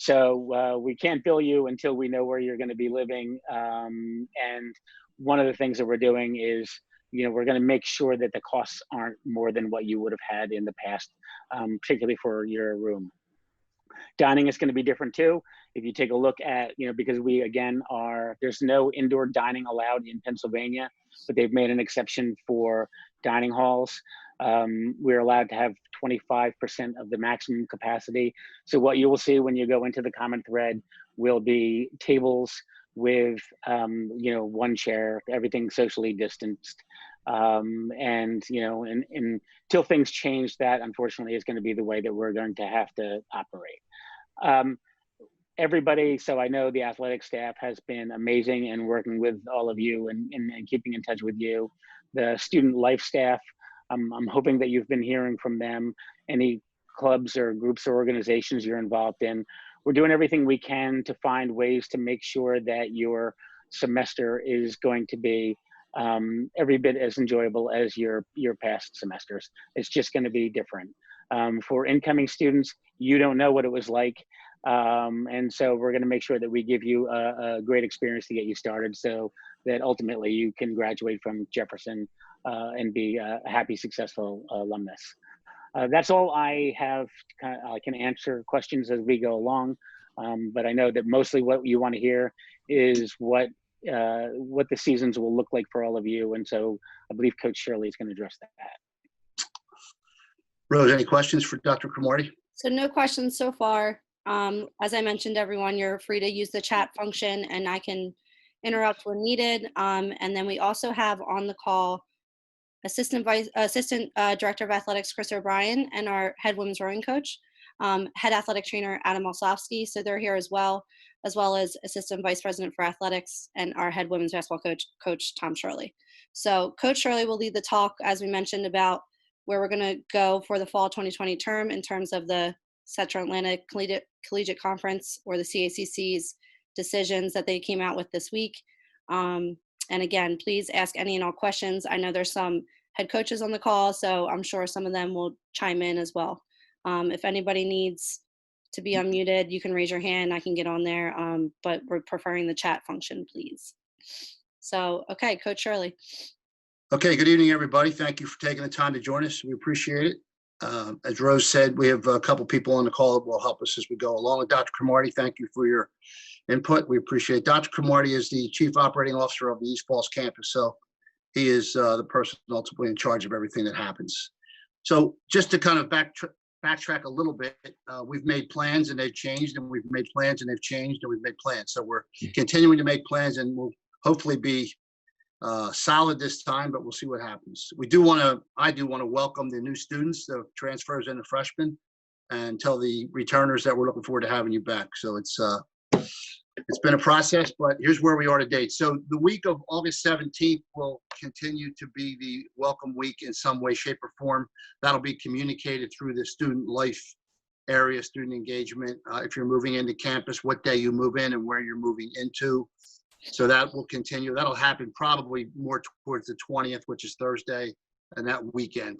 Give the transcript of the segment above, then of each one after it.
So we can't bill you until we know where you're going to be living. And one of the things that we're doing is, we're going to make sure that the costs aren't more than what you would have had in the past, particularly for your room. Dining is going to be different too. If you take a look at, because there's no indoor dining allowed in Pennsylvania, but they've made an exception for dining halls. We're allowed to have 25% of the maximum capacity. So what you will see when you go into the comment thread will be tables with, one chair, everything socially distanced. Until things change, that unfortunately is going to be the way that we're going to have to operate. Everybody, so I know the athletic staff has been amazing in working with all of you and keeping in touch with you. The student life staff, I'm hoping that you've been hearing from them. Any clubs or groups or organizations you're involved in, we're doing everything we can to find ways to make sure that your semester is going to be every bit as enjoyable as your past semesters. It's just going to be different. For incoming students, you don't know what it was like. And so we're going to make sure that we give you a great experience to get you started so that ultimately you can graduate from Jefferson and be a happy, successful alumnus. That's all I have. I can answer questions as we go along, but I know that mostly what you want to hear is what the seasons will look like for all of you. And so I believe Coach Shirley is going to address that. Rose, any questions for Dr. Cromartie? So no questions so far. As I mentioned, everyone, you're free to use the chat function and I can interrupt when needed. And then we also have on the call Assistant Director of Athletics, Chris O'Brien, and our head women's rowing coach, head athletic trainer, Adam Olsofsky. So they're here as well as Assistant Vice President for Athletics and our head women's basketball coach Tom Shirley. So Coach Shirley will lead the talk, as we mentioned, about where we're going to go for the fall 2020 term in terms of the Central Atlantic Collegiate Conference, or the CACC's decisions that they came out with this week. And again, please ask any and all questions. I know there's some head coaches on the call, so I'm sure some of them will chime in as well. If anybody needs to be unmuted, you can raise your hand. I can get on there, but we're preferring the chat function, please. So, okay, Coach Shirley. Okay, good evening, everybody. Thank you for taking the time to join us. We appreciate it. As Rose said, we have a couple people on the call that will help us as we go along. With Dr. Cromartie, thank you for your input. We appreciate it. Dr. Cromartie is the Chief Operating Officer of the East Falls campus, so he is the person ultimately in charge of everything that happens. So just to kind of backtrack a little bit, we've made plans and they've changed, and we've made plans and they've changed, and we've made plans. So we're continuing to make plans, and we'll hopefully be solid this time, but we'll see what happens. I do want to welcome the new students, the transfers and the freshmen, and tell the returners that we're looking forward to having you back. So it's been a process, but here's where we are to date. So the week of August 17th will continue to be the welcome week in some way, shape, or form. That'll be communicated through the student life area, student engagement. If you're moving into campus, what day you move in and where you're moving into. So that will continue. That'll happen probably more towards the 20th, which is Thursday, and that weekend.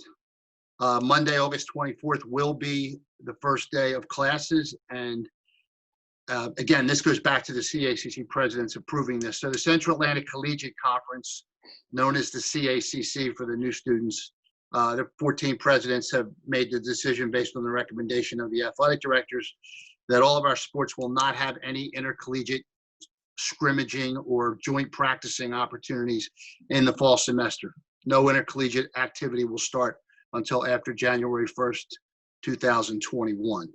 Monday, August 24th will be the first day of classes. And again, this goes back to the CACC presidents approving this. So the Central Atlantic Collegiate Conference, known as the CACC for the new students, the 14 presidents have made the decision based on the recommendation of the athletic directors that all of our sports will not have any intercollegiate scrimmaging or joint practicing opportunities in the fall semester. No intercollegiate activity will start until after January 1st, 2021.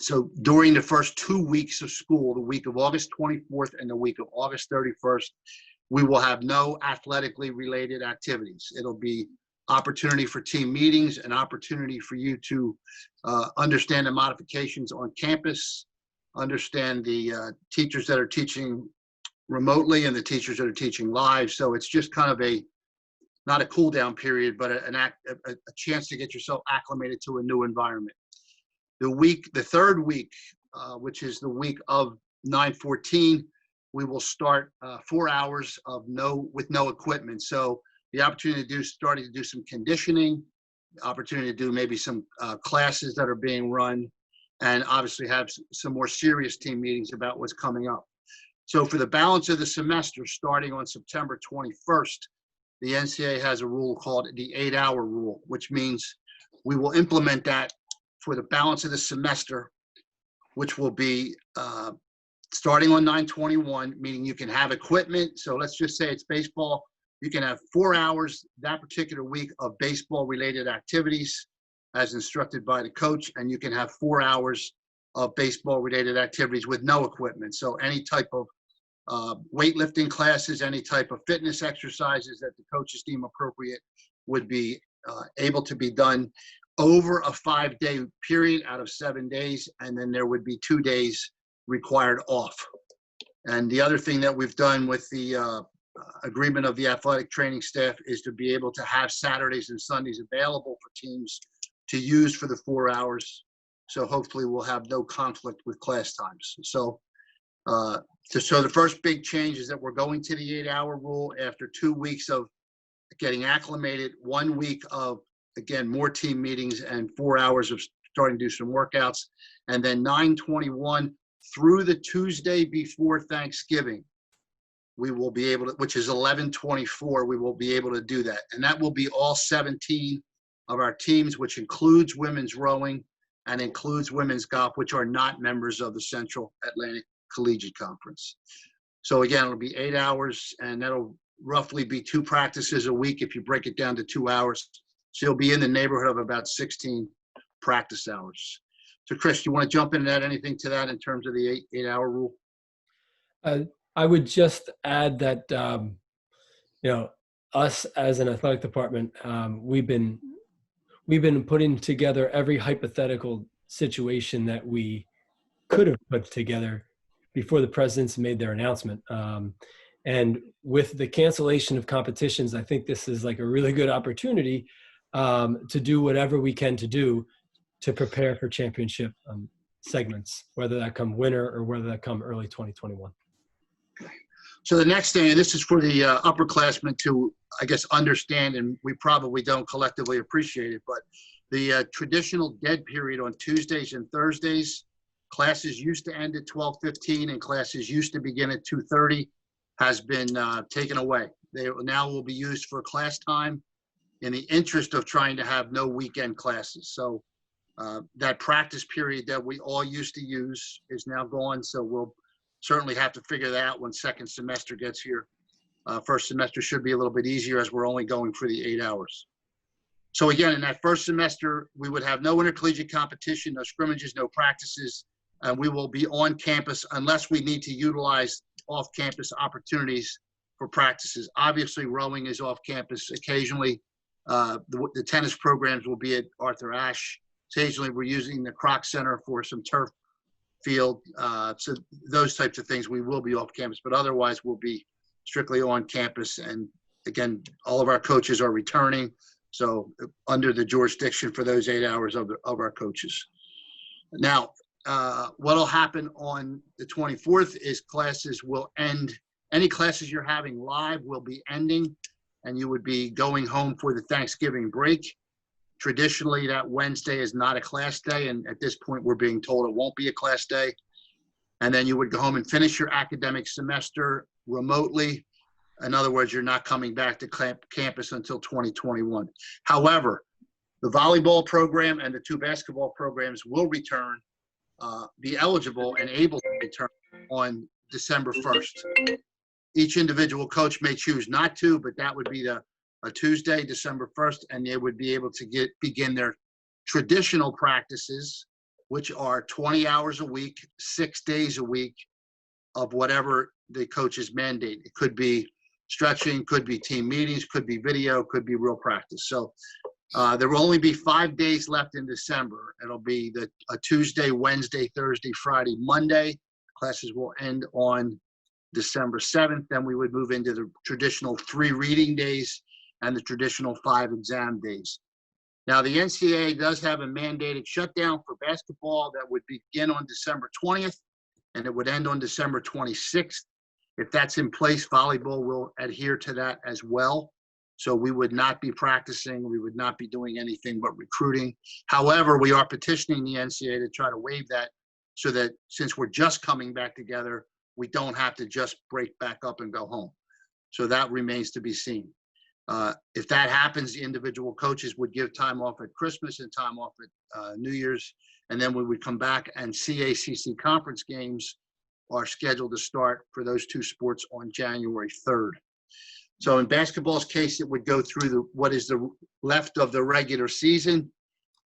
So during the first 2 weeks of school, the week of August 24th and the week of August 31st, we will have no athletically related activities. It'll be opportunity for team meetings, an opportunity for you to understand the modifications on campus, understand the teachers that are teaching remotely and the teachers that are teaching live. So it's just kind of not a cool down period, but a chance to get yourself acclimated to a new environment. The third week, which is the week of 9/14, we will start 4 hours with no equipment. So the opportunity starting to do some conditioning, the opportunity to do maybe some classes that are being run and obviously have some more serious team meetings about what's coming up. So for the balance of the semester, starting on September 21st, the NCAA has a rule called the 8-hour rule, which means we will implement that for the balance of the semester, which will be starting on 9/21, meaning you can have equipment. So let's just say it's baseball. You can have 4 hours that particular week of baseball-related activities as instructed by the coach, and you can have 4 hours of baseball-related activities with no equipment. So any type of weightlifting classes, any type of fitness exercises that the coaches deem appropriate would be able to be done over a 5-day period out of 7 days, and then there would be 2 days required off. And the other thing that we've done with the agreement of the athletic training staff is to be able to have Saturdays and Sundays available for teams to use for the 4 hours. So hopefully we'll have no conflict with class times. So the first big change is that we're going to the 8-hour rule after 2 weeks of getting acclimated, 1 week of, again, more team meetings and 4 hours of starting to do some workouts. And then 9/21 through the Tuesday before Thanksgiving, we will be able to, which is 11/24, we will be able to do that. And that will be all 17 of our teams, which includes women's rowing and includes women's golf, which are not members of the Central Atlantic Collegiate Conference. So again, it'll be 8 hours, and that'll roughly be 2 practices a week if you break it down to 2 hours. So you'll be in the neighborhood of about 16 practice hours. So Chris, do you want to jump in and add anything to that in terms of the 8-hour rule? I would just add that, us as an athletic department, we've been putting together every hypothetical situation that we could have put together before the presidents made their announcement. And with the cancellation of competitions, I think this is like a really good opportunity to do whatever we can to do to prepare for championship segments, whether that come winter or whether that come early 2021. So the next thing, and this is for the upperclassmen to, I guess, understand, and we probably don't collectively appreciate it, but the traditional dead period on Tuesdays and Thursdays, classes used to end at 12:15 and classes used to begin at 2:30, has been taken away. They now will be used for class time in the interest of trying to have no weekend classes. So that practice period that we all used to use is now gone. So we'll certainly have to figure that out when second semester gets here. First semester should be a little bit easier as we're only going for the 8 hours. So again, in that first semester, we would have no intercollegiate competition, no scrimmages, no practices, and we will be on campus unless we need to utilize off-campus opportunities for practices. Obviously, rowing is off campus occasionally. The tennis programs will be at Arthur Ashe. Occasionally, we're using the Kroc Center for some turf field. So those types of things, we will be off campus, but otherwise we'll be strictly on campus. And again, all of our coaches are returning. So under the jurisdiction for those 8 hours of our coaches. Now, what'll happen on the 24th is classes will end. Any classes you're having live will be ending, and you would be going home for the Thanksgiving break. Traditionally, that Wednesday is not a class day, and at this point, we're being told it won't be a class day. And then you would go home and finish your academic semester remotely. In other words, you're not coming back to campus until 2021. However, the volleyball program and the 2 basketball programs will return, be eligible and able to return on December 1st. Each individual coach may choose not to, but that would be a Tuesday, December 1st, and they would be able to begin their traditional practices, which are 20 hours a week, 6 days a week of whatever the coaches mandate. It could be stretching, could be team meetings, could be video, could be real practice. So there will only be 5 days left in December. It'll be a Tuesday, Wednesday, Thursday, Friday, Monday. Classes will end on December 7th. Then we would move into the traditional 3 reading days and the traditional 5 exam days. Now, the NCAA does have a mandated shutdown for basketball that would begin on December 20th, and it would end on December 26th. If that's in place, volleyball will adhere to that as well. So we would not be practicing. We would not be doing anything but recruiting. However, we are petitioning the NCAA to try to waive that so that since we're just coming back together, we don't have to just break back up and go home. So that remains to be seen. If that happens, the individual coaches would give time off at Christmas and time off at New Year's, and then we would come back, and CACC conference games are scheduled to start for those two sports on January 3rd. So in basketball's case, it would go through what is the left of the regular season,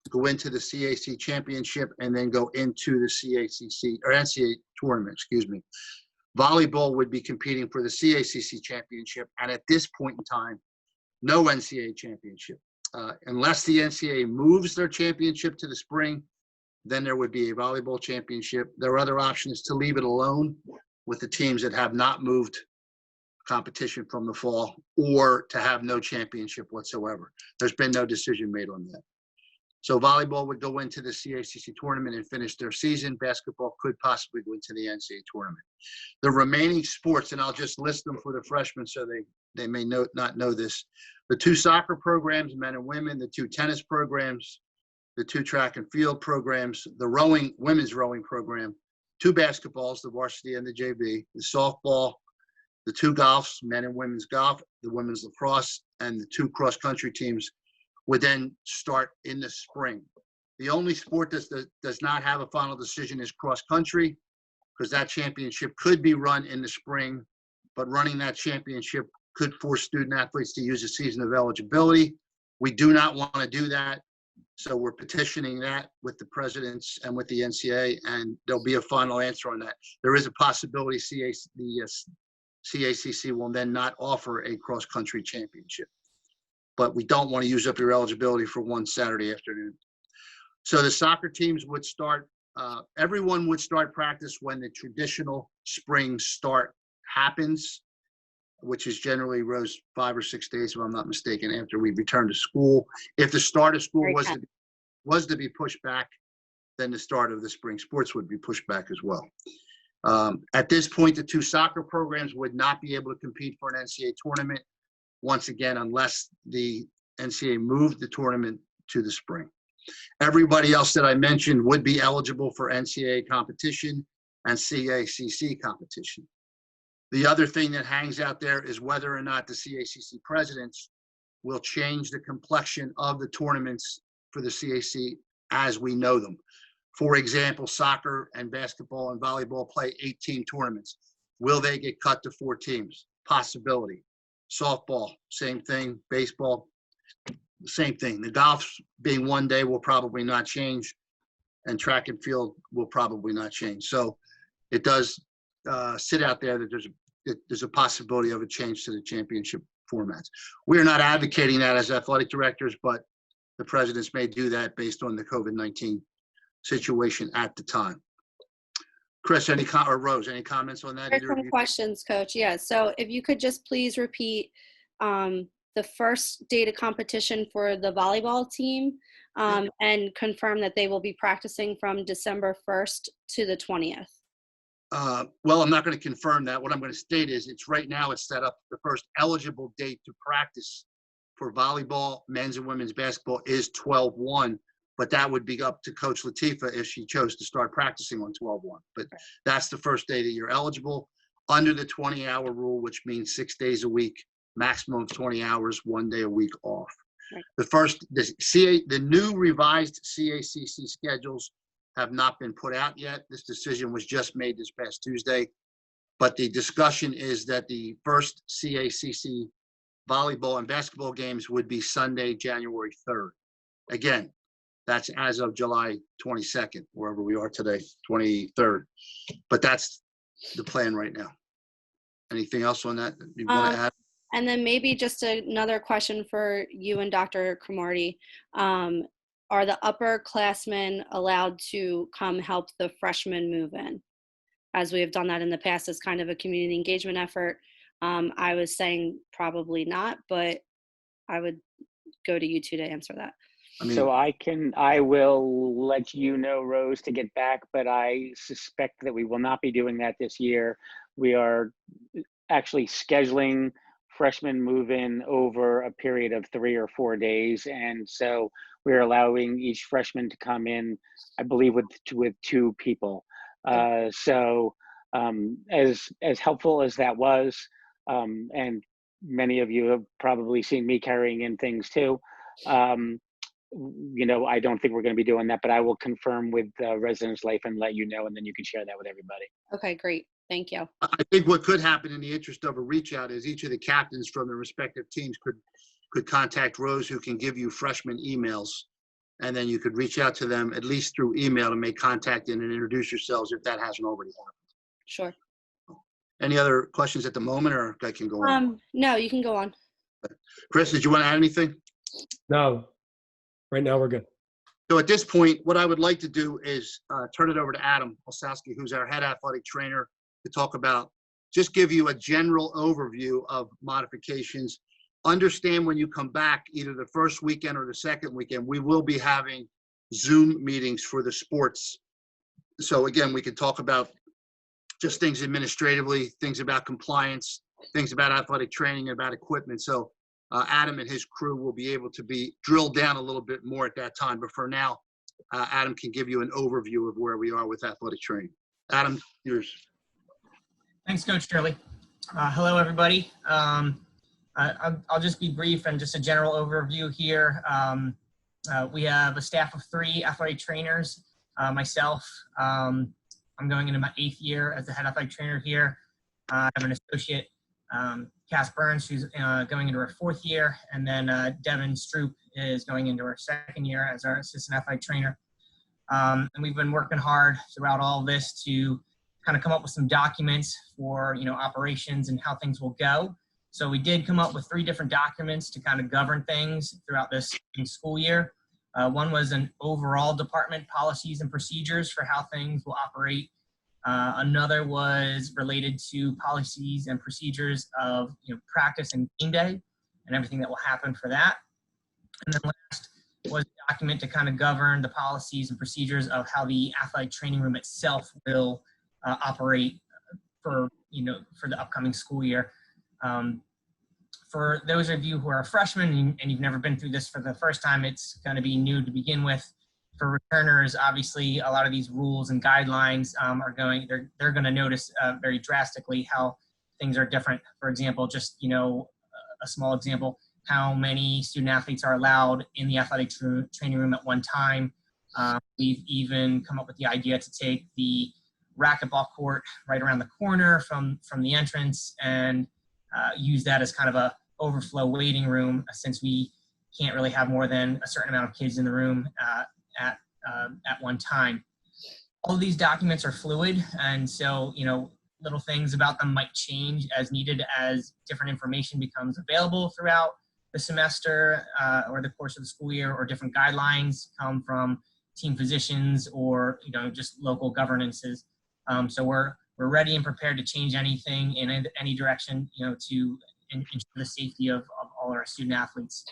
go into the CAC championship, and then go into the CACC or NCAA tournament, excuse me. Volleyball would be competing for the CACC championship, and at this point in time, no NCAA championship. Unless the NCAA moves their championship to the spring, then there would be a volleyball championship. Their other option is to leave it alone with the teams that have not moved competition from the fall, or to have no championship whatsoever. There's been no decision made on that. So volleyball would go into the CACC tournament and finish their season. Basketball could possibly go into the NCAA tournament. The remaining sports, and I'll just list them for the freshmen so they may not know this. The two soccer programs, men and women, the two tennis programs, the two track and field programs, the rowing, women's rowing program, two basketballs, the varsity and the JV, the softball, the two golfs, men and women's golf, the women's lacrosse, and the two cross-country teams would then start in the spring. The only sport that does not have a final decision is cross-country, because that championship could be run in the spring, but running that championship could force student athletes to use a season of eligibility. We do not want to do that, so we're petitioning that with the presidents and with the NCAA, and there'll be a final answer on that. There is a possibility the CACC will then not offer a cross-country championship, but we don't want to use up your eligibility for one Saturday afternoon. So the soccer teams would start, everyone would start practice when the traditional spring start happens, which is generally, Rose, 5 or 6 days, if I'm not mistaken, after we return to school. If the start of school was to be pushed back, then the start of the spring sports would be pushed back as well. At this point, the two soccer programs would not be able to compete for an NCAA tournament, once again, unless the NCAA moved the tournament to the spring. Everybody else that I mentioned would be eligible for NCAA competition and CACC competition. The other thing that hangs out there is whether or not the CACC presidents will change the complexion of the tournaments for the CAC as we know them. For example, soccer and basketball and volleyball play 8-team tournaments. Will they get cut to 4 teams? Possibility. Softball, same thing. Baseball, same thing. The golf being one day will probably not change, and track and field will probably not change. So it does sit out there that there's a possibility of a change to the championship formats. We are not advocating that as athletic directors, but the presidents may do that based on the COVID-19 situation at the time. Chris, or Rose, any comments on that? There's some questions, Coach. Yeah, so if you could just please repeat the first date of competition for the volleyball team and confirm that they will be practicing from December 1st to the 20th. Well, I'm not going to confirm that. What I'm going to state is right now it's set up. The first eligible date to practice for volleyball, men's and women's basketball is 12/1, but that would be up to Coach Latifa if she chose to start practicing on 12/1. But that's the first day that you're eligible under the 20-hour rule, which means 6 days a week, maximum of 20 hours, 1 day a week off. Right. The new revised CACC schedules have not been put out yet. This decision was just made this past Tuesday, but the discussion is that the first CACC volleyball and basketball games would be Sunday, January 3rd. Again, that's as of July 22nd, wherever we are today, 23rd. But that's the plan right now. Anything else on that you want to add? And then maybe just another question for you and Dr. Cromartie. Are the upperclassmen allowed to come help the freshmen move in? As we have done that in the past as kind of a community engagement effort. I was saying probably not, but I would go to you two to answer that. So I will let you know, Rose, to get back, but I suspect that we will not be doing that this year. We are actually scheduling freshmen move in over a period of 3 or 4 days, and so we're allowing each freshman to come in, I believe, with 2 people. So as helpful as that was, and many of you have probably seen me carrying in things too. I don't think we're going to be doing that, but I will confirm with Residence Life and let you know, and then you can share that with everybody. Okay, great. Thank you. I think what could happen in the interest of a reach out is each of the captains from the respective teams could contact Rose, who can give you freshman emails, and then you could reach out to them at least through email and make contact and introduce yourselves if that hasn't already happened. Sure. Any other questions at the moment, or I can go on? No, you can go on. Chris, did you want to add anything? No, right now we're good. So at this point, what I would like to do is turn it over to Adam Olsowski, who's our head athletic trainer, to talk about, just give you a general overview of modifications. Understand when you come back, either the first weekend or the second weekend, we will be having Zoom meetings for the sports. So again, we can talk about just things administratively, things about compliance, things about athletic training, about equipment. So Adam and his crew will be able to be drilled down a little bit more at that time. But for now, Adam can give you an overview of where we are with athletic training. Adam, yours. Thanks, Coach Turley. Hello, everybody. I'll just be brief and just a general overview here. We have a staff of 3 athletic trainers. Myself, I'm going into my 8th year as the head athletic trainer here. I have an associate, Cass Burns, who's going into her 4th year, and then Devin Stroop is going into her 2nd year as our assistant athletic trainer. And we've been working hard throughout all of this to kind of come up with some documents for, operations and how things will go. So we did come up with 3 different documents to kind of govern things throughout this school year. One was an overall department policies and procedures for how things will operate. Another was related to policies and procedures of practice and game day and everything that will happen for that. And then last was a document to kind of govern the policies and procedures of how the athletic training room itself will operate for the upcoming school year. For those of you who are freshmen and you've never been through this for the first time, it's going to be new to begin with. For returners, obviously, a lot of these rules and guidelines they're going to notice very drastically how things are different. For example, just, a small example, how many student athletes are allowed in the athletic training room at one time. We've even come up with the idea to take the racquetball court right around the corner from the entrance and use that as kind of a overflow waiting room, since we can't really have more than a certain amount of kids in the room at one time. All of these documents are fluid, and so little things about them might change as needed as different information becomes available throughout the semester or the course of the school year, or different guidelines come from team physicians or just local governances. So we're ready and prepared to change anything in any direction, to ensure the safety of all our student athletes.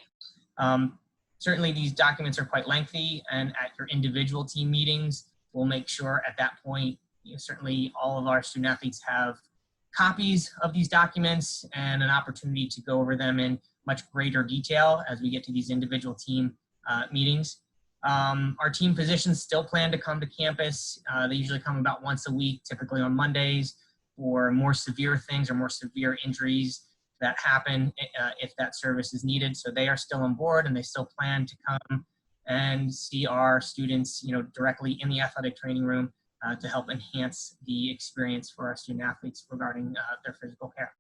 Certainly these documents are quite lengthy, and at your individual team meetings, we'll make sure at that point, certainly all of our student athletes have copies of these documents and an opportunity to go over them in much greater detail as we get to these individual team meetings. Our team physicians still plan to come to campus. They usually come about once a week, typically on Mondays, for more severe things or more severe injuries that happen if that service is needed. So they are still on board, and they still plan to come and see our students, directly in the athletic training room to help enhance the experience for our student athletes regarding their physical care.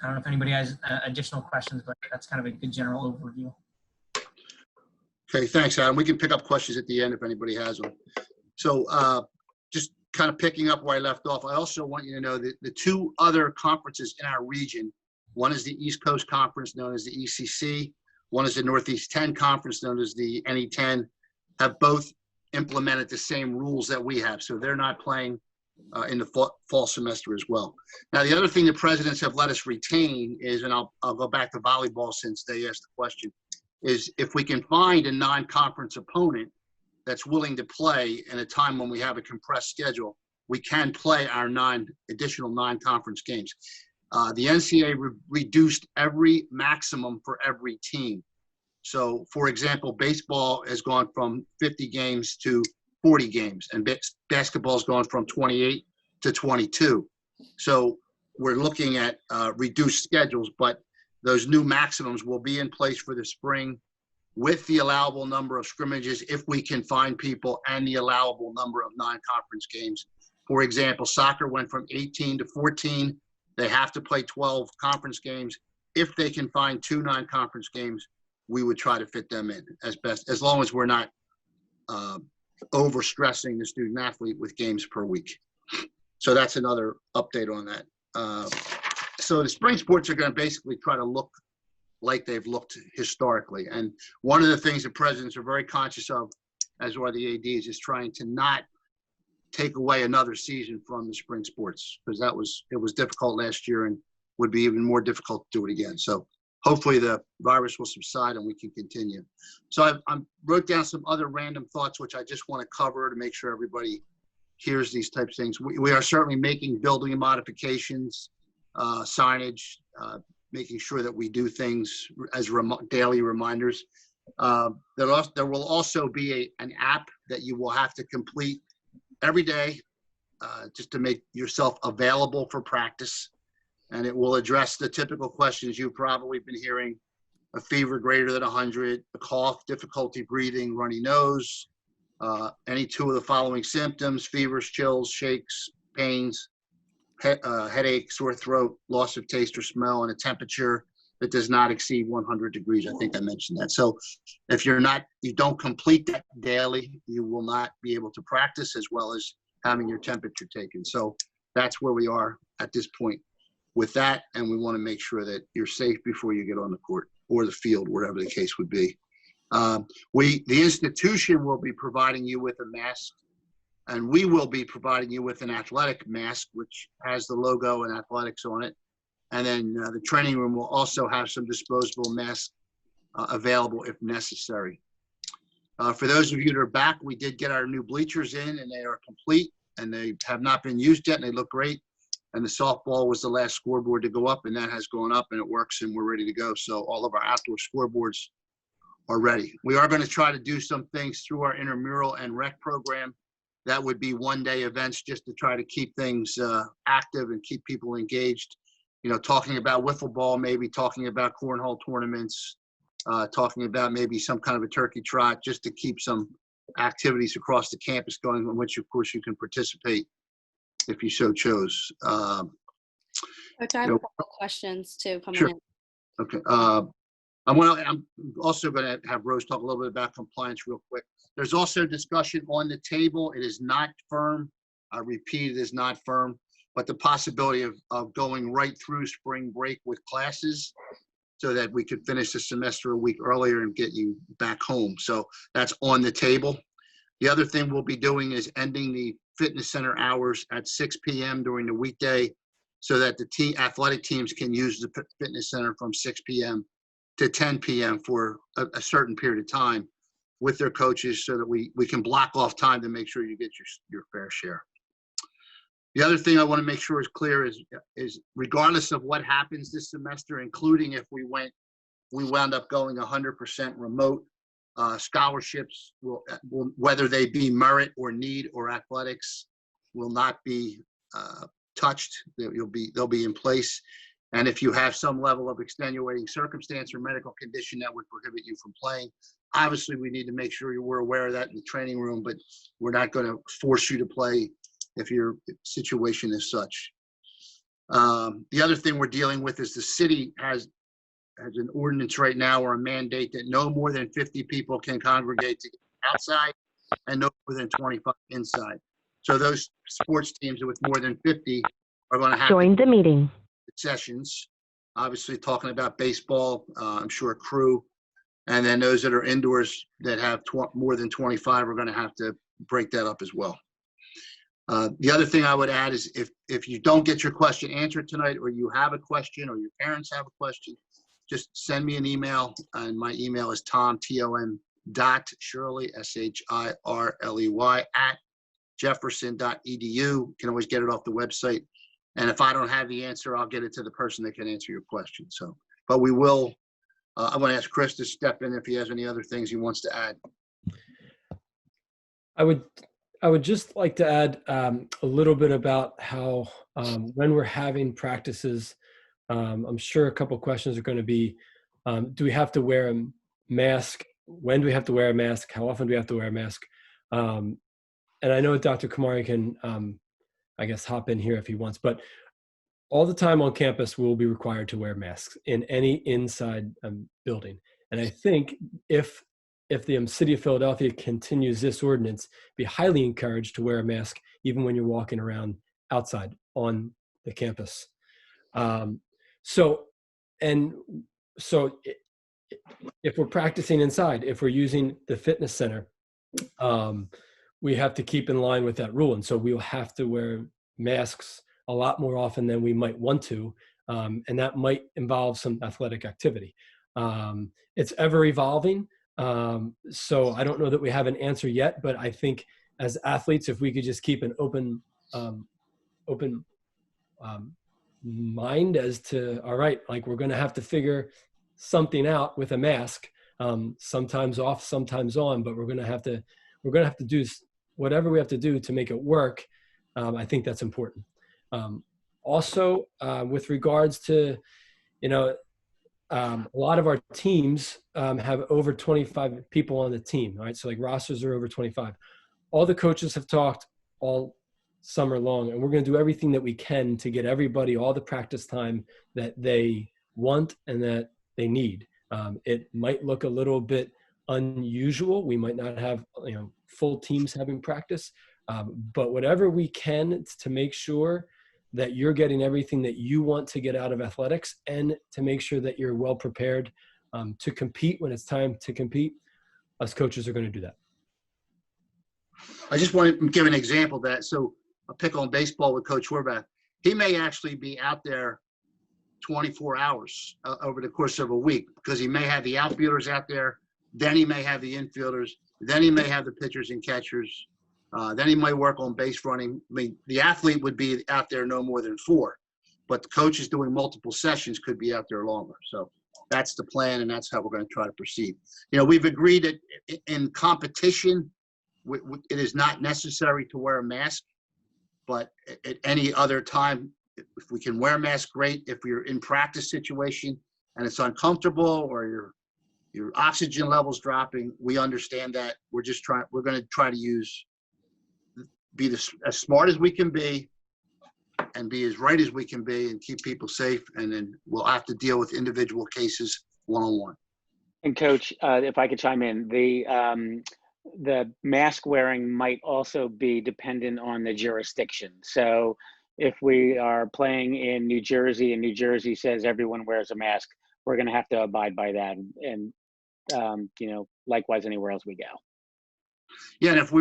I don't know if anybody has additional questions, but that's kind of a good general overview. Okay, thanks, Adam. We can pick up questions at the end if anybody has them. So just kind of picking up where I left off, I also want you to know that the 2 other conferences in our region, one is the East Coast Conference known as the ECC, one is the Northeast 10 Conference known as the NE10, have both implemented the same rules that we have. So they're not playing in the fall semester as well. Now, the other thing the presidents have let us retain is, and I'll go back to volleyball since they asked the question, is if we can find a non-conference opponent that's willing to play in a time when we have a compressed schedule, we can play our additional non-conference games. The NCAA reduced every maximum for every team. So, for example, baseball has gone from 50 games to 40 games, and basketball has gone from 28 to 22. So we're looking at reduced schedules, but those new maximums will be in place for the spring with the allowable number of scrimmages if we can find people, and the allowable number of non-conference games. For example, soccer went from 18 to 14. They have to play 12 conference games. If they can find 2 non-conference games, we would try to fit them in as long as we're not overstressing the student athlete with games per week. So that's another update on that. So the spring sports are going to basically try to look like they've looked historically. And one of the things the presidents are very conscious of, as are the ADs, is trying to not take away another season from the spring sports, because it was difficult last year and would be even more difficult to do it again. So hopefully the virus will subside and we can continue. So I wrote down some other random thoughts, which I just want to cover to make sure everybody hears these types of things. We are certainly making building modifications, signage, making sure that we do things as daily reminders. There will also be an app that you will have to complete every day just to make yourself available for practice. And it will address the typical questions you've probably been hearing: a fever greater than 100, a cough, difficulty breathing, runny nose, any 2 of the following symptoms: fevers, chills, shakes, pains, headache, sore throat, loss of taste or smell, and a temperature that does not exceed 100 degrees. I think I mentioned that. So if you don't complete that daily, you will not be able to practice as well as having your temperature taken. So that's where we are at this point with that. And we want to make sure that you're safe before you get on the court or the field, wherever the case would be. The institution will be providing you with a mask, and we will be providing you with an athletic mask, which has the logo and athletics on it. And then the training room will also have some disposable masks available if necessary. For those of you that are back, we did get our new bleachers in, and they are complete, and they have not been used yet, and they look great. And the softball was the last scoreboard to go up, and that has gone up, and it works, and we're ready to go. So all of our outdoor scoreboards are ready. We are going to try to do some things through our intramural and rec program. That would be one-day events just to try to keep things active and keep people engaged. You know, talking about wiffle ball, maybe talking about cornhole tournaments, talking about maybe some kind of a turkey trot, just to keep some activities across the campus going, in which, of course, you can participate if you so chose. Coach, I have a couple questions too coming Sure. in. Okay. I'm also going to have Rose talk a little bit about compliance real quick. There's also discussion on the table. It is not firm. I repeat, it is not firm, but the possibility of going right through spring break with classes so that we could finish the semester a week earlier and get you back home. So that's on the table. The other thing we'll be doing is ending the fitness center hours at 6 p.m. during the weekday so that the athletic teams can use the fitness center from 6 p.m. to 10 p.m. for a certain period of time with their coaches, so that we can block off time to make sure you get your fair share. The other thing I want to make sure is clear is regardless of what happens this semester, including if we wound up going 100% remote, scholarships will, whether they be merit or need or athletics, will not be touched. They'll be in place. And if you have some level of extenuating circumstance or medical condition that would prohibit you from playing, obviously we need to make sure we're aware of that in the training room, but we're not going to force you to play if your situation is such. The other thing we're dealing with is the city has an ordinance right now, or a mandate, that no more than 50 people can congregate outside and no more than 25 inside. So those sports teams with more than 50 are going to have join the meeting sessions, obviously talking about baseball, I'm sure crew, and then those that are indoors that have more than 25 are going to have to break that up as well. The other thing I would add is if you don't get your question answered tonight, or you have a question, or your parents have a question, just send me an email, and my email is tom.shirley, SHIRLEY, @ jefferson.edu. You can always get it off the website, And if I don't have the answer, I'll get it to the person that can answer your question. So, but we will, I want to ask Chris to step in if he has any other things he wants to add. I would just like to add a little bit about how when we're having practices, I'm sure a couple questions are going to be, do we have to wear a mask? When do we have to wear a mask? How often do we have to wear a mask? And I know Dr. Kumari can, I guess, hop in here if he wants, but all the time on campus, we'll be required to wear masks in any inside building. And I think if the city of Philadelphia continues this ordinance, be highly encouraged to wear a mask even when you're walking around outside on the campus. So if we're practicing inside, if we're using the fitness center, we have to keep in line with that rule. And so we'll have to wear masks a lot more often than we might want to. And that might involve some athletic activity. It's ever evolving. So I don't know that we have an answer yet, but I think as athletes, if we could just keep an open mind as to, all right, like we're going to have to figure something out with a mask, sometimes off, sometimes on, but we're going to have to do whatever we have to do to make it work. I think that's important. Also, with regards to, a lot of our teams have over 25 people on the team, right? So like rosters are over 25. All the coaches have talked all summer long, and we're going to do everything that we can to get everybody all the practice time that they want and that they need. It might look a little bit unusual. We might not have full teams having practice, but whatever we can to make sure that you're getting everything that you want to get out of athletics and to make sure that you're well prepared to compete when it's time to compete, us coaches are going to do that. I just want to give an example of that. So a pick on baseball with Coach Horvath. He may actually be out there 24 hours over the course of a week because he may have the outfielders out there, then he may have the infielders, then he may have the pitchers and catchers, then he might work on base running. I mean, the athlete would be out there no more than 4, but the coaches doing multiple sessions could be out there longer. So that's the plan, and that's how we're going to try to proceed. We've agreed that in competition, it is not necessary to wear a mask, but at any other time, if we can wear a mask, great. If you're in practice situation and it's uncomfortable or your oxygen levels dropping, we understand that. We're going to try to be as smart as we can be and be as right as we can be and keep people safe. And then we'll have to deal with individual cases one-on-one. And Coach, if I could chime in, the mask wearing might also be dependent on the jurisdiction. So if we are playing in New Jersey and New Jersey says everyone wears a mask, we're going to have to abide by that. And, likewise anywhere else we go. Yeah, and if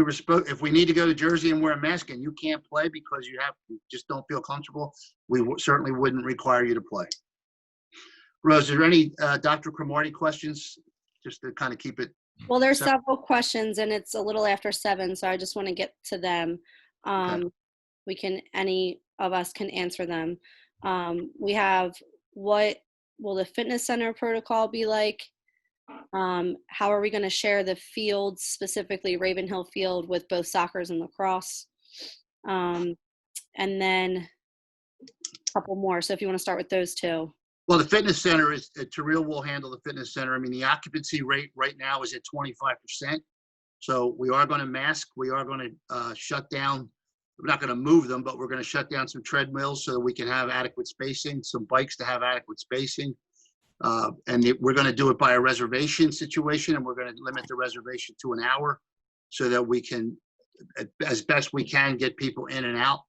we need to go to Jersey and wear a mask and you can't play because you just don't feel comfortable, we certainly wouldn't require you to play. Rose, are there any Dr. Cromartie questions just to kind of keep it? Well, there's several questions and it's a little after 7, so I just want to get to them. Okay. Any of us can answer them. We have, what will the fitness center protocol be like? How are we going to share the fields, specifically Ravenhill Field, with both soccer and lacrosse? And then a couple more. So if you want to start with those two. Well, the fitness center Terrell will handle the fitness center. I mean, the occupancy rate right now is at 25%. So we are going to mask. We are going to shut down. We're not going to move them, but we're going to shut down some treadmills so that we can have adequate spacing, some bikes to have adequate spacing. We're going to do it by a reservation situation, and we're going to limit the reservation to an hour so that we can, as best we can, get people in and out.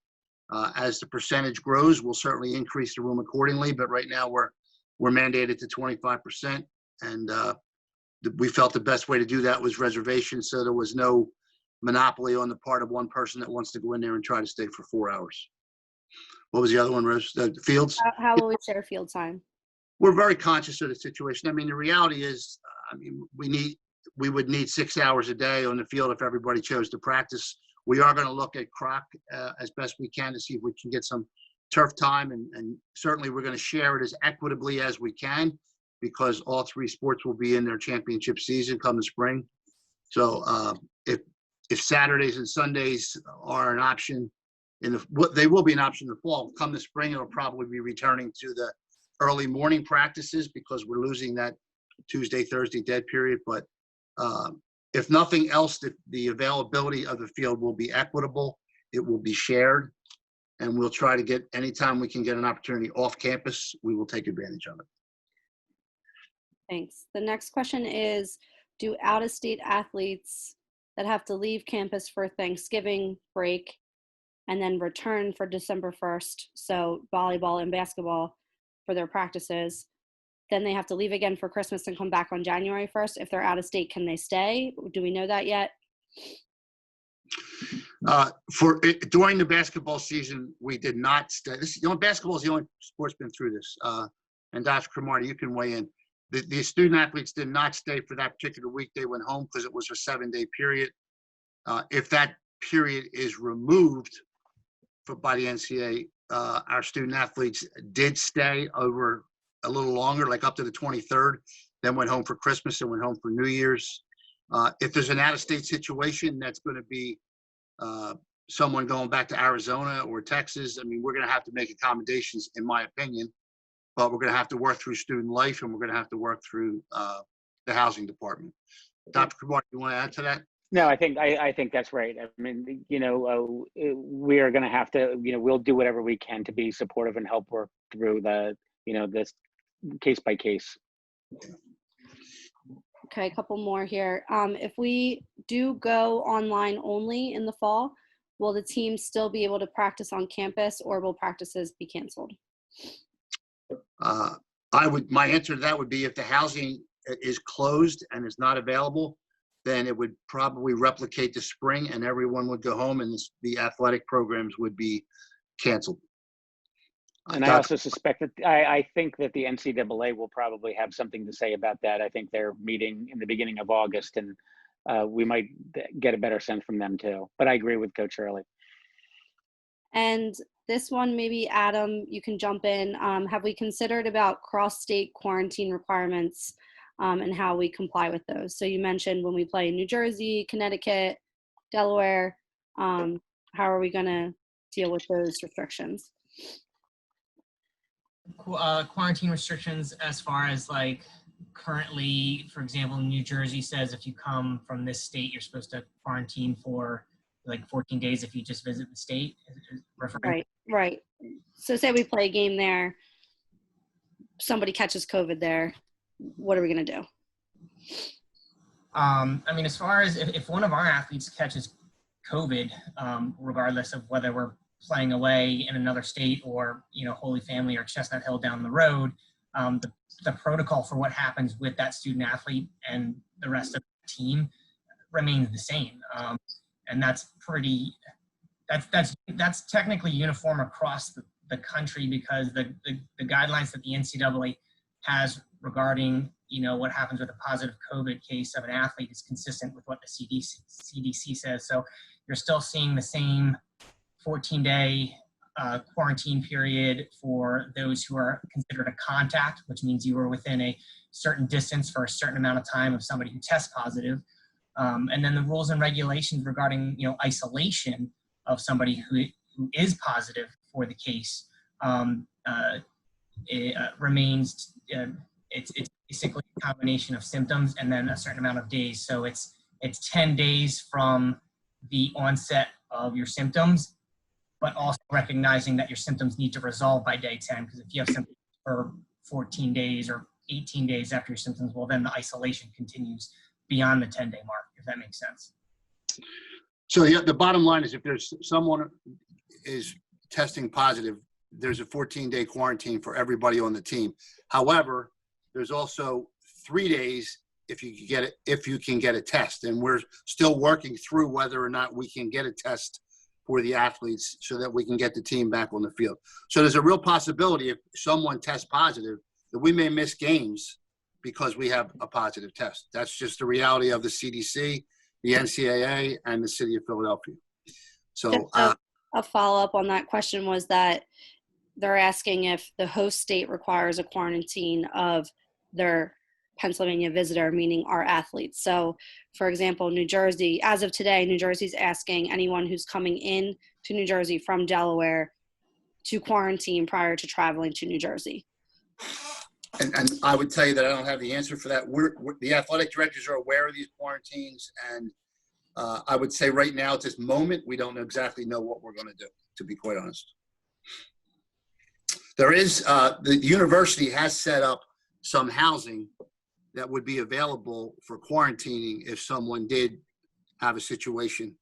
As the percentage grows, we'll certainly increase the room accordingly, but right now we're mandated to 25%, and we felt the best way to do that was reservation, so there was no monopoly on the part of one person that wants to go in there and try to stay for 4 hours. What was the other one, Rose? The fields? How will we share field time? We're very conscious of the situation. I mean, the reality is, we would need 6 hours a day on the field if everybody chose to practice. We are going to look at Croc as best we can to see if we can get some turf time, and certainly we're going to share it as equitably as we can, because all three sports will be in their championship season come the spring. So if Saturdays and Sundays are an option they will be an option in the fall. Come the spring, it'll probably be returning to the early morning practices because we're losing that Tuesday, Thursday dead period. But if nothing else, the availability of the field will be equitable. It will be shared, and we'll try to get, anytime we can get an opportunity off campus, we will take advantage of it. Thanks. The next question is, do out-of-state athletes that have to leave campus for Thanksgiving break and then return for December 1st, so volleyball and basketball for their practices, then they have to leave again for Christmas and come back on January 1st? If they're out of state, can they stay? Do we know that yet? During the basketball season, we did not stay. Basketball is the only sport's been through this. And Dr. Cromartie, you can weigh in. The student athletes did not stay for that particular week. They went home because it was a 7-day period. If that period is removed by the NCAA, our student athletes did stay over a little longer, like up to the 23rd, then went home for Christmas and went home for New Year's. If there's an out-of-state situation that's going to be someone going back to Arizona or Texas, I mean, we're going to have to make accommodations, in my opinion, but we're going to have to work through student life, and we're going to have to work through the housing department. Dr. Kumar, you want to add to that? No, I think that's right. I mean, we are going to have to, we'll do whatever we can to be supportive and help work through this case by case. Okay, a couple more here. If we do go online only in the fall, will the team still be able to practice on campus, or will practices be canceled? My answer to that would be, if the housing is closed and is not available, then it would probably replicate the spring and everyone would go home and the athletic programs would be canceled. And I also suspect that I think that the NCAA will probably have something to say about that. I think they're meeting in the beginning of August, and we might get a better sense from them too. But I agree with Coach Early. And this one, maybe Adam, you can jump in. Have we considered about cross-state quarantine requirements and how we comply with those? So you mentioned when we play in New Jersey, Connecticut, Delaware, how are we going to deal with those restrictions? Quarantine restrictions as far as like currently, for example, New Jersey says if you come from this state, you're supposed to quarantine for like 14 days if you just visit the state. Right. So say we play a game there, somebody catches COVID there, what are we going to do? I mean, as far as if one of our athletes catches COVID, regardless of whether we're playing away in another state or, Holy Family or Chestnut Hill down the road, the protocol for what happens with that student athlete and the rest of the team remains the same. And that's technically uniform across the country, because the guidelines that the NCAA has regarding, what happens with a positive COVID case of an athlete is consistent with what the CDC says. So you're still seeing the same 14-day quarantine period for those who are considered a contact, which means you were within a certain distance for a certain amount of time of somebody who tests positive. And then the rules and regulations regarding, isolation of somebody who is positive for the case remains. It's basically a combination of symptoms and then a certain amount of days. So it's 10 days from the onset of your symptoms, but also recognizing that your symptoms need to resolve by day 10. Because if you have symptoms for 14 days or 18 days after your symptoms, well, then the isolation continues beyond the 10-day mark, if that makes sense. So the bottom line is, if there's someone is testing positive, there's a 14-day quarantine for everybody on the team. However, there's also 3 days if you can get a test, and we're still working through whether or not we can get a test for the athletes so that we can get the team back on the field. So there's a real possibility, if someone tests positive, that we may miss games because we have a positive test. That's just the reality of the CDC, the NCAA, and the city of Philadelphia. So a follow-up on that question was that they're asking if the host state requires a quarantine of their Pennsylvania visitor, meaning our athletes. So, for example, New Jersey, as of today, New Jersey's asking anyone who's coming in to New Jersey from Delaware to quarantine prior to traveling to New Jersey. And I would tell you that I don't have the answer for that. The athletic directors are aware of these quarantines, and I would say right now at this moment, we don't exactly know what we're going to do, to be quite honest. There is, the university has set up some housing that would be available for quarantining if someone did have a situation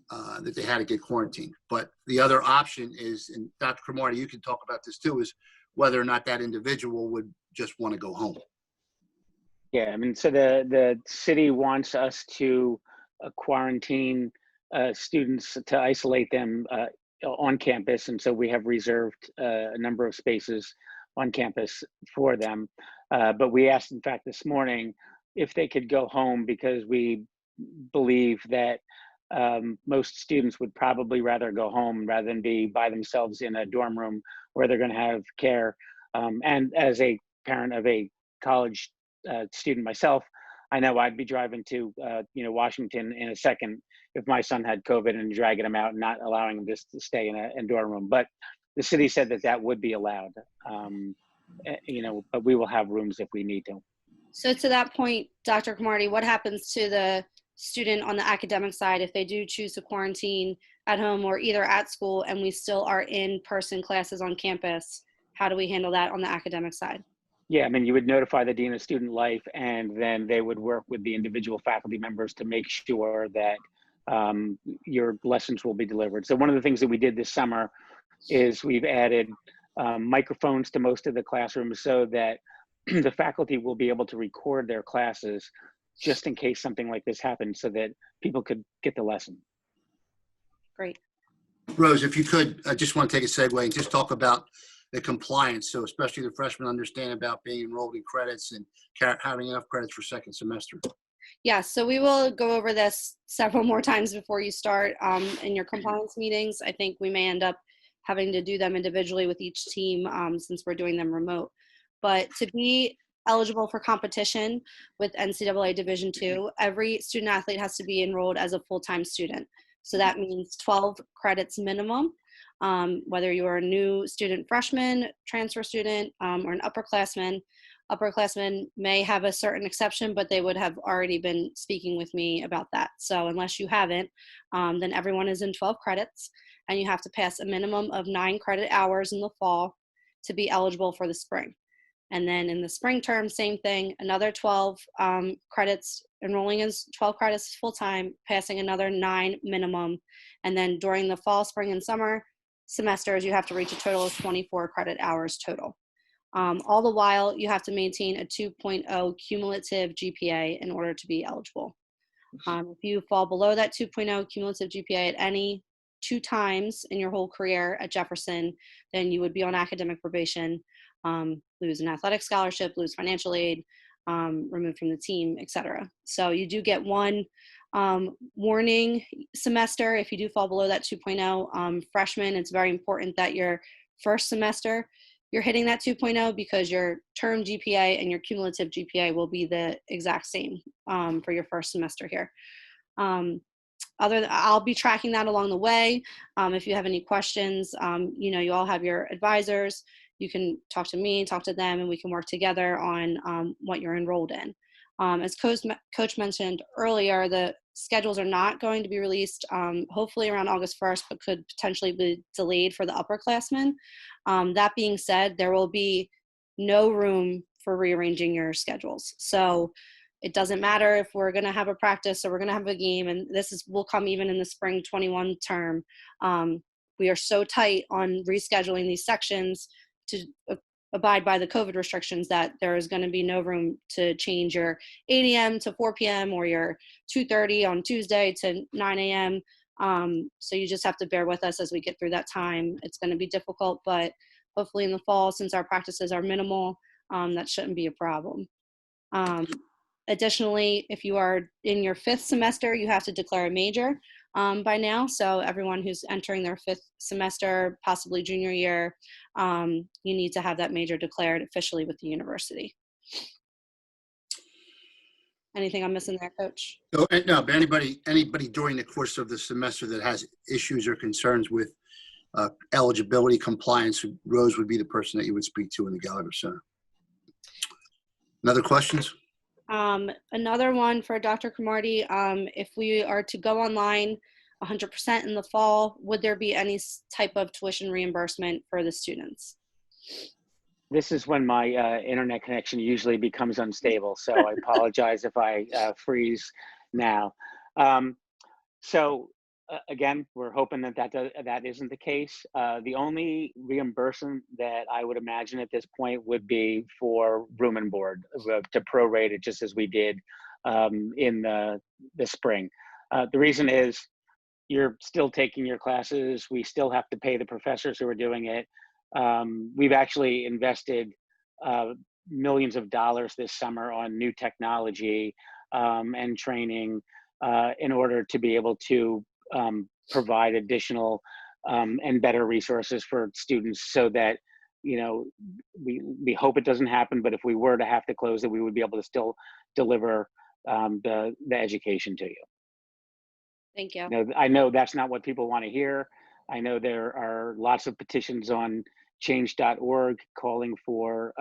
that they had to get quarantined. But the other option is, and Dr. Cromartie, you can talk about this too, is whether or not that individual would just want to go home. Yeah, I mean, so the city wants us to quarantine students, to isolate them on campus, and so we have reserved a number of spaces on campus for them. But we asked, in fact, this morning if they could go home, because we believe that most students would probably rather go home rather than be by themselves in a dorm room where they're going to have care. And as a parent of a college student myself, I know I'd be driving to Washington in a second if my son had COVID and dragging him out and not allowing him to stay in a dorm room. But the city said that would be allowed. But we will have rooms if we need to. So to that point, Dr. Cromartie, what happens to the student on the academic side if they do choose to quarantine at home or either at school and we still are in-person classes on campus? How do we handle that on the academic side? Yeah, I mean, you would notify the Dean of Student Life, and then they would work with the individual faculty members to make sure that your lessons will be delivered. So one of the things that we did this summer is we've added microphones to most of the classrooms so that the faculty will be able to record their classes just in case something like this happens, so that people could get the lesson. Great. Rose, if you could, I just want to take a segue and just talk about the compliance. So especially the freshmen understand about being enrolled in credits and having enough credits for second semester. Yeah, so we will go over this several more times before you start in your compliance meetings. I think we may end up having to do them individually with each team since we're doing them remote. But to be eligible for competition with NCAA Division II, every student athlete has to be enrolled as a full-time student. So that means 12 credits minimum, whether you're a new student freshman, transfer student, or an upperclassman. Upperclassmen may have a certain exception, but they would have already been speaking with me about that. So unless you haven't, then everyone is in 12 credits, and you have to pass a minimum of 9 credit hours in the fall to be eligible for the spring. And then in the spring term, same thing, another 12 credits, enrolling as 12 credits full-time, passing another 9 minimum. And then during the fall, spring, and summer semesters, you have to reach a total of 24 credit hours total. All the while, you have to maintain a 2.0 cumulative GPA in order to be eligible. If you fall below that 2.0 cumulative GPA at any 2 times in your whole career at Jefferson, then you would be on academic probation, lose an athletic scholarship, lose financial aid, removed from the team, etc. So you do get one warning semester if you do fall below that 2.0. Freshmen, it's very important that your first semester you're hitting that 2.0 because your term GPA and your cumulative GPA will be the exact same for your first semester here. I'll be tracking that along the way. If you have any questions, you all have your advisors. You can talk to me, talk to them, and we can work together on what you're enrolled in. As Coach mentioned earlier, the schedules are not going to be released hopefully around August 1st, but could potentially be delayed for the upperclassmen. That being said, there will be no room for rearranging your schedules. So it doesn't matter if we're going to have a practice or we're going to have a game, and will come even in the spring 21 term. We are so tight on rescheduling these sections to abide by the COVID restrictions that there is going to be no room to change your 8 a.m. to 4 p.m. or your 2:30 on Tuesday to 9 a.m. So you just have to bear with us as we get through that time. It's going to be difficult, but hopefully in the fall, since our practices are minimal, that shouldn't be a problem. Additionally, if you are in your 5th semester, you have to declare a major. by now. So everyone who's entering their 5th semester, possibly junior year, you need to have that major declared officially with the university. Anything I'm missing there, Coach? No, but anybody during the course of the semester that has issues or concerns with eligibility compliance, Rose would be the person that you would speak to in the Gallagher Center. Another questions? Another one for Dr. Cromartie. If we are to go online 100% in the fall, would there be any type of tuition reimbursement for the students? This is when my internet connection usually becomes unstable, so I apologize if I freeze now. Again, we're hoping that isn't the case. The only reimbursement that I would imagine at this point would be for room and board, to prorate it just as we did in the spring. The reason is you're still taking your classes. We still have to pay the professors who are doing it. We've actually invested millions of dollars this summer on new technology and training in order to be able to provide additional and better resources for students, so that, you know, we hope it doesn't happen, but if we were to have to close it, we would be able to still deliver the education to you. Thank you. You know, I know that's not what people want to hear. I know there are lots of petitions on change.org calling for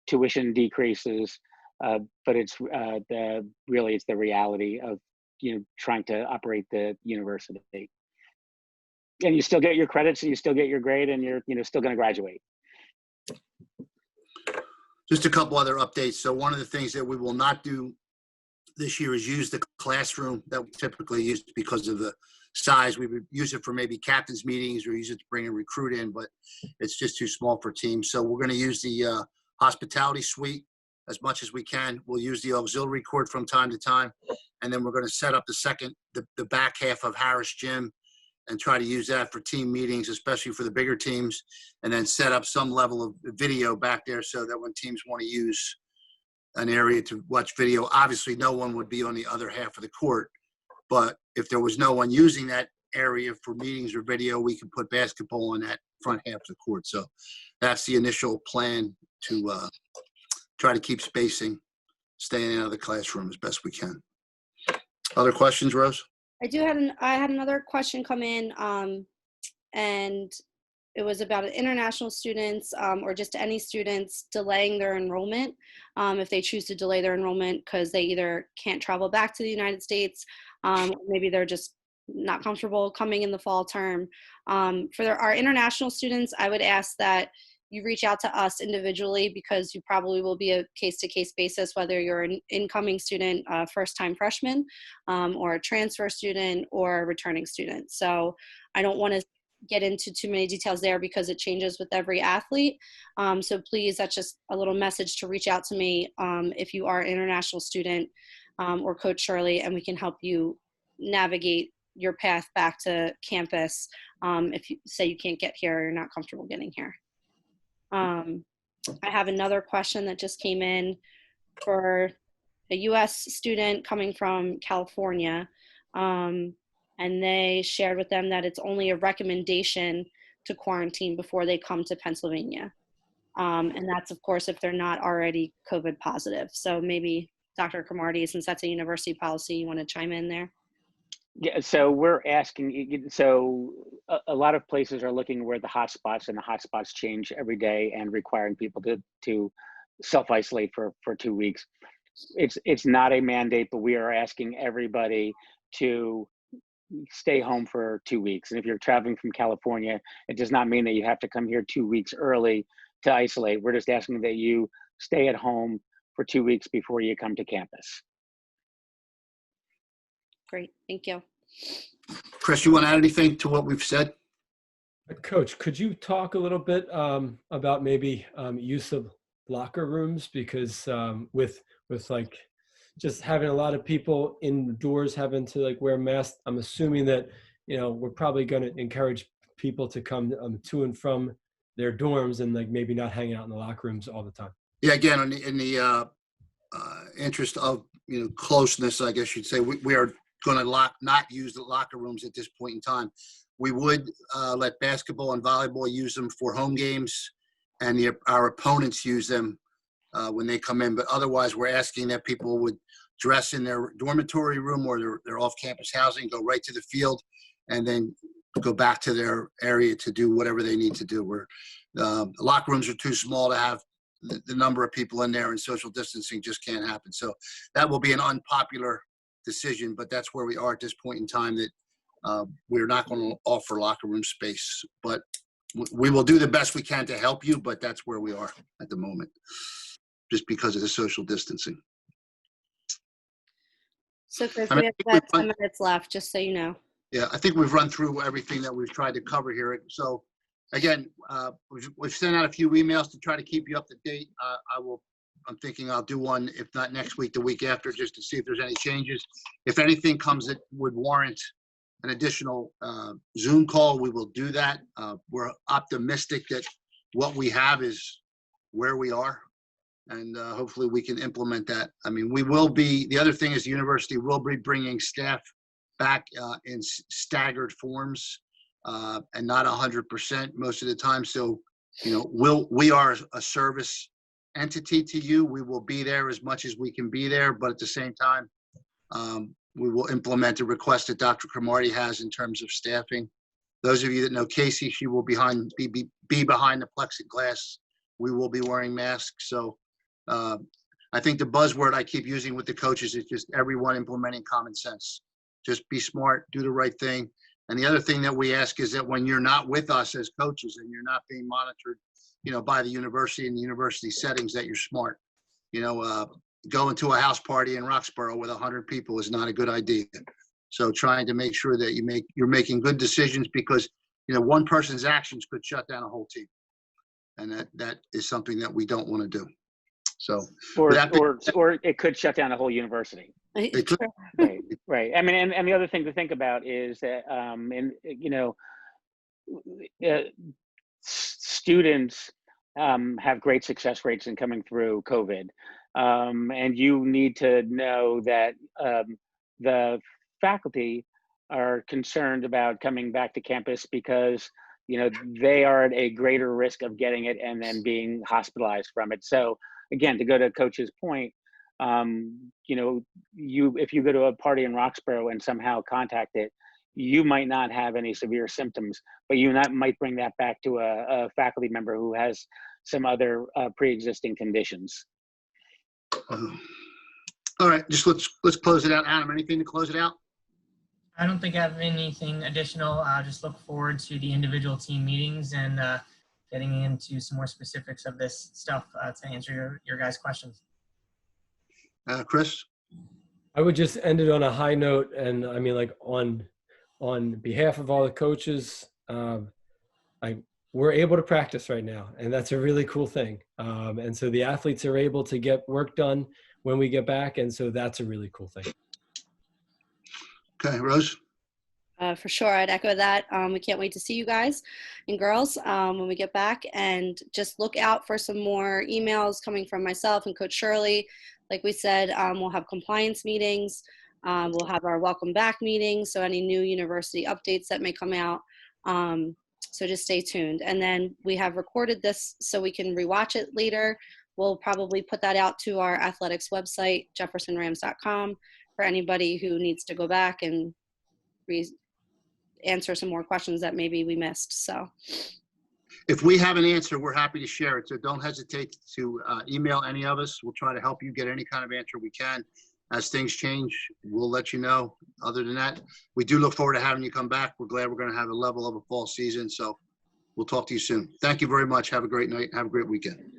tuition decreases, but it's really it's the reality of, you know, trying to operate the university. And you still get your credits, and you still get your grade, and you're, you know, still going to graduate. Just a couple other updates. So one of the things that we will not do this year is use the classroom that we typically use because of the size. We would use it for maybe captain's meetings or use it to bring a recruit in, but it's just too small for teams. So we're going to use the hospitality suite as much as we can. We'll use the auxiliary court from time to time. And then we're going to set up the back half of Harris Gym and try to use that for team meetings, especially for the bigger teams, and then set up some level of video back there so that when teams want to use an area to watch video, obviously no one would be on the other half of the court. But if there was no one using that area for meetings or video, we could put basketball on that front half of the court. So that's the initial plan, to try to keep spacing, staying out of the classroom as best we can. Other questions, Rose? I had another question come in, and it was about international students, or just any students delaying their enrollment, if they choose to delay their enrollment because they either can't travel back to the United States, or maybe they're just not comfortable coming in the fall term. For our international students, I would ask that you reach out to us individually, because you probably will be a case-to-case basis, whether you're an incoming student, first-time freshman, or a transfer student, or a returning student. So I don't want to get into too many details there because it changes with every athlete. So please, that's just a little message to reach out to me if you are an international student, or Coach Shirley, and we can help you navigate your path back to campus if you say you can't get here or you're not comfortable getting here. I have another question that just came in for a U.S. student coming from California, and they shared with them that it's only a recommendation to quarantine before they come to Pennsylvania. And that's, of course, if they're not already COVID positive. So maybe Dr. Cromartie, since that's a university policy, you want to chime in there? Yeah, so we're asking, so a lot of places are looking where the hotspots, and the hotspots change every day and requiring people to self-isolate for 2 weeks. It's not a mandate, but we are asking everybody to stay home for 2 weeks. And if you're traveling from California, it does not mean that you have to come here 2 weeks early to isolate. We're just asking that you stay at home for 2 weeks before you come to campus. Great, thank you. Chris, you want to add anything to what we've said? Coach, could you talk a little bit about maybe use of locker rooms? Because with like just having a lot of people indoors having to like wear masks, I'm assuming that, you know, we're probably going to encourage people to come to and from their dorms and like maybe not hang out in the locker rooms all the time. Yeah, again, in the interest of, you know, closeness, I guess you'd say, we are going to not use the locker rooms at this point in time. We would let basketball and volleyball use them for home games, and our opponents use them when they come in. But otherwise, we're asking that people would dress in their dormitory room or their off-campus housing, go right to the field, and then go back to their area to do whatever they need to do. The locker rooms are too small to have the number of people in there, and social distancing just can't happen. So that will be an unpopular decision, but that's where we are at this point in time, that we're not going to offer locker room space. But we will do the best we can to help you, but that's where we are at the moment, just because of the social distancing. So Chris, we have about 10 minutes left, just so you know. Yeah, I think we've run through everything that we've tried to cover here. So again, we've sent out a few emails to try to keep you up to date. I'm thinking I'll do one, if not next week, the week after, just to see if there's any changes. If anything comes that would warrant an additional Zoom call, we will do that. We're optimistic that what we have is where we are, and hopefully we can implement that. I mean, the other thing is the university will be bringing staff back in staggered forms and not 100% most of the time. So, we are a service entity to you. We will be there as much as we can be there, but at the same time, we will implement a request that Dr. Cromartie has in terms of staffing. Those of you that know Casey, she will be behind the plexiglass. We will be wearing masks. So I think the buzzword I keep using with the coaches is just everyone implementing common sense. Just be smart, do the right thing. And the other thing that we ask is that when you're not with us as coaches and you're not being monitored, by the university and the university settings, that you're smart. Going to a house party in Roxborough with 100 people is not a good idea. So trying to make sure that you're making good decisions, because, one person's actions could shut down a whole team. And that is something that we don't want to do. So, or it could shut down a whole university. Right. I mean, and the other thing to think about is that, students have great success rates in coming through COVID. And you need to know that the faculty are concerned about coming back to campus because, they are at a greater risk of getting it and then being hospitalized from it. So again, to go to Coach's point, if you go to a party in Roxborough and somehow contact it, you might not have any severe symptoms, but you might bring that back to a faculty member who has some other pre-existing conditions. All right, just let's close it out. Adam, anything to close it out? I don't think I have anything additional. Just look forward to the individual team meetings and getting into some more specifics of this stuff to answer your guys' questions. Chris? I would just end it on a high note, and I mean, like on behalf of all the coaches, we're able to practice right now, and that's a really cool thing. And so the athletes are able to get work done when we get back, and so that's a really cool thing. Okay, Rose? For sure, I'd echo that. We can't wait to see you guys and girls when we get back, and just look out for some more emails coming from myself and Coach Shirley. Like we said, we'll have compliance meetings. We'll have our welcome back meetings, so any new university updates that may come out. So just stay tuned. And then we have recorded this so we can rewatch it later. We'll probably put that out to our athletics website, jeffersonrams.com, for anybody who needs to go back and answer some more questions that maybe we missed. So if we have an answer, we're happy to share it. So don't hesitate to email any of us. We'll try to help you get any kind of answer we can. As things change, we'll let you know. Other than that, we do look forward to having you come back. We're glad we're going to have a level of a fall season. So we'll talk to you soon. Thank you very much. Have a great night. Have a great weekend.